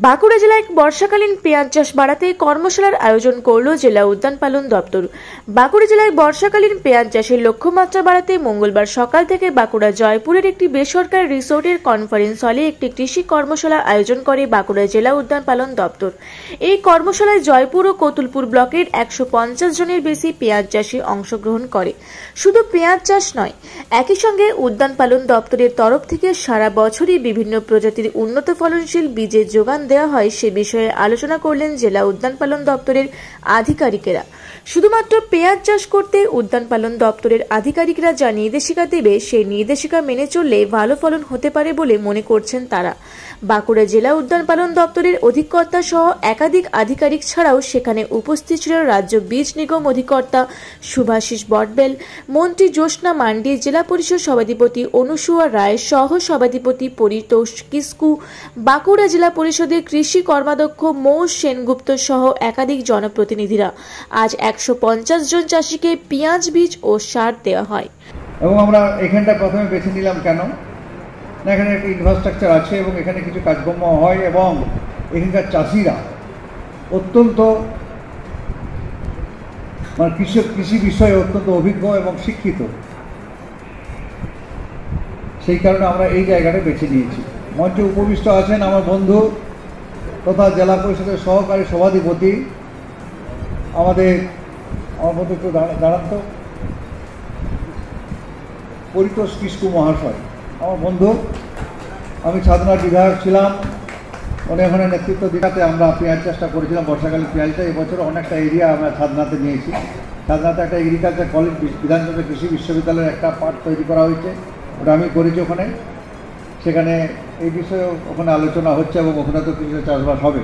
বাঁকুড়া জেলায় বর্ষাকালীন পেঁয়াজ চাষ বাড়াতে কর্মশালার আয়োজন করল জেলা উদ্যান পালন দপ্তর। বাঁকুড়া জেলায় বর্ষাকালীন পেঁয়াজ চাষের লক্ষ্যমাত্রা বাড়াতে মঙ্গলবার সকাল থেকে বাঁকুড়া জয়পুরের একটি বেসরকারি রিসোর্টের কনফারেন্স হলে একটি কৃষি কর্মশালা আয়োজন করে বাঁকুড়া জেলা উদ্যান পালন দপ্তর। এই কর্মশালায় জয়পুর ও কতুলপুর ব্লকের 150 জনের বেশি পেঁয়াজ চাষি অংশগ্রহণ করে। শুধু পেঁয়াজ চাষ নয়, একই সঙ্গে উদ্যান পালন দপ্তরের তরফ থেকে সারা বছরই বিভিন্ন প্রজাতির উন্নত ফলনশীল বীজের যোগান দেওয়া হয় সে বিষয়ে আলোচনা করলেন জেলা উদ্যান পালন দপ্তরের আধিকারিকেরা। শুধুমাত্র পেঁয়াজ চাষ করতে উদ্যান পালন দপ্তরের আধিকারিকরা যা নির্দেশিকা দেবে সেই নির্দেশিকা মেনে চললে ভালো ফলন হতে পারে বলে মনে করছেন তারা। বাঁকুড়া জেলা উদ্যান পালন দপ্তরের অধিকর্তা সহ একাধিক আধিকারিক ছাড়াও সেখানে উপস্থিত ছিল রাজ্য বীজ নিগম অধিকর্তা শুভাশিস বটবেল, মন্ত্রী জ্যোৎস্না মান্ডি, জেলা পরিষদ সভাধিপতি অনুসুয়া রায়, সহ সভাধিপতি পরিতোষ কিস্কু, বাঁকুড়া জেলা পরিষদের কৃষি কর্মাধ্যক্ষ মৌস সেনগুপ্ত সহ একাধিক জনপ্রতিনিধিরা। আজ 150 জন চাষিকে পেঁয়াজ বীজ ও সার দেওয়া হয়। এবং আমরা এখানটা প্রথমে বেছে নিলাম কেন না, এখানে একটা ইনফ্রাস্ট্রাকচার আছে এবং এখানে কিছু কাজকর্ম হয় এবং এখানকার চাষিরা অত্যন্ত কৃষি বিষয়ে অত্যন্ত অভিজ্ঞ এবং শিক্ষিত। সেই কারণে আমরা এই জায়গাটা বেছে নিয়েছি। মঞ্চে উপবিষ্ট আছেন আমার বন্ধু তথা জেলা পরিষদের সহকারী সভাধিপতি আমার বন্ধু একটু দাঁড়ান তো, পরিতোষ কিস্কু মহাশয় আমার বন্ধু। আমি ছাদনার বিধায়ক ছিলাম, উনি ওখানে নেতৃত্ব দিতে আমরা পেঁয়াজ চাষটা করেছিলাম। বর্ষাকালীন পেঁয়াজটা এবছর অনেকটা এরিয়া আমরা ছাদনাতে নিয়েছি। ছাদনাতে একটা এগ্রিকালচার কলেজ, বিধানচন্দ্র কৃষি বিশ্ববিদ্যালয়ের একটা পার্ট তৈরি করা হয়েছে, ওটা আমি করেছি ওখানে। সেখানে এই বিষয়ে ওখানে আলোচনা হচ্ছে এবং ওখানে তো কিছু চাষবাস হবে।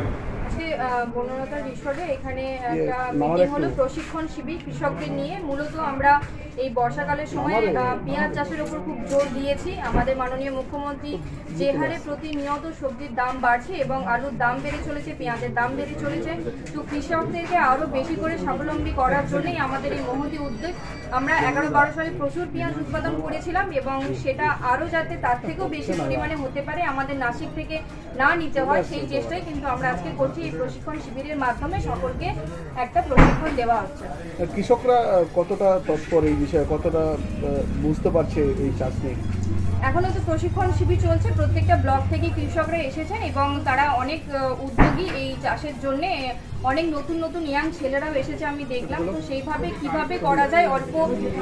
বনলতা রিসোর্টে এখানে একটা মিটিং হলো, প্রশিক্ষণ শিবির কৃষকদের নিয়ে। মূলত আমরা এই বর্ষাকালের সময় পেঁয়াজ চাষের উপর খুব জোর দিয়েছি। আমাদের মাননীয় মুখ্যমন্ত্রী যে হারে প্রতিনিয়ত সবজির দাম বাড়ছে এবং আলুর দাম বেড়ে চলেছে, পেঁয়াজের দাম বেড়ে চলেছে, তো কৃষকদেরকে আরও বেশি করে স্বাবলম্বী করার জন্যই আমাদের এই মহতী উদ্যোগ। আমরা 11-12 সালে প্রচুর পেঁয়াজ উৎপাদন করেছিলাম এবং সেটা আরও যাতে তার থেকেও বেশি পরিমাণে হতে পারে, আমাদের নাসিক থেকে না নিতে হয়, সেই চেষ্টাই কিন্তু আমরা আজকে করছি। এই প্রশিক্ষণ শিবিরের মাধ্যমে সকলকে একটা প্রশিক্ষণ দেওয়া হচ্ছে। কৃষকরা কতটা তৎপর এই বিষয়ে, কতটা বুঝতে পারছে এই চাষ নিয়ে? এখনো তো প্রশিক্ষণ শিবির চলছে, প্রত্যেকটা ব্লক থেকে কৃষকরা এসেছেন এবং তারা অনেক উদ্যোগী এই চাষের জন্য। অনেক নতুন নতুন ইয়াং ছেলেরাও এসেছে আমি দেখলাম। তো সেইভাবে কিভাবে করা যায়, অল্প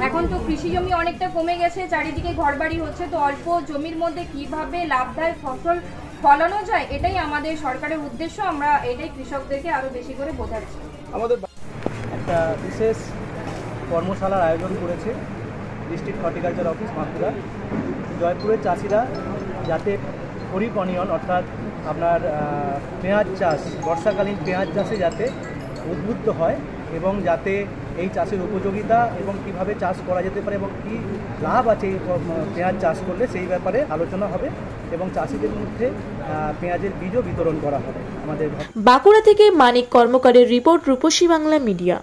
এখন তো কৃষি জমি অনেকটা কমে গেছে, চারিদিকে ঘরবাড়ি হচ্ছে, তো অল্প জমির মধ্যে কিভাবে লাভদায়ক ফসল ফলানো যায়, এটাই আমাদের সরকারের উদ্দেশ্য। আমরা এটাই কৃষকদেরকে আরো বেশি করে বোঝাচ্ছি। আমাদের একটা বিশেষ কর্মশালার আয়োজন করেছে ডিস্ট্রিক্ট হর্টিকালচার অফিস বাঁকুড়া। জয়পুরের চাষিরা যাতে খরিফ অনিয়ন অর্থাৎ আপনার পেঁয়াজ চাষ, বর্ষাকালীন পেঁয়াজ চাষে যাতে উদ্বুদ্ধ হয় এবং যাতে এই চাষের উপযোগিতা এবং কিভাবে চাষ করা যেতে পারে এবং কী লাভ আছে এই পেঁয়াজ চাষ করলে সেই ব্যাপারে আলোচনা হবে এবং চাষিদের মধ্যে পেঁয়াজের বীজও বিতরণ করা হবে। আমাদের বাঁকুড়া থেকে মানিক কর্মকারের রিপোর্ট, রূপসী বাংলা মিডিয়া।